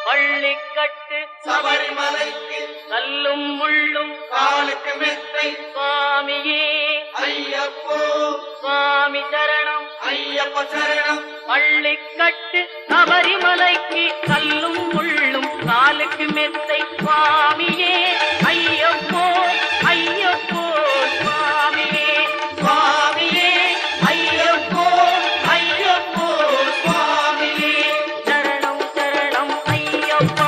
பள்ளிக்கட்டு சபரிமலைக்கு கல்லும் முள்ளும் காலுக்கு மெத்தை சுவாமியே ஐயப்போ சுவாமி சரணம் ஐயப்ப சரணம் பள்ளிக்கட்டு சபரிமலைக்கு கல்லும் முள்ளும் காலுக்கு மெத்தை சுவாமியே ஐயப்போ ஐயப்போ சுவாமியே சுவாமியே ஐயப்போ ஐயப்போ சுவாமியே சரணம் சரணம் ஐயப்பா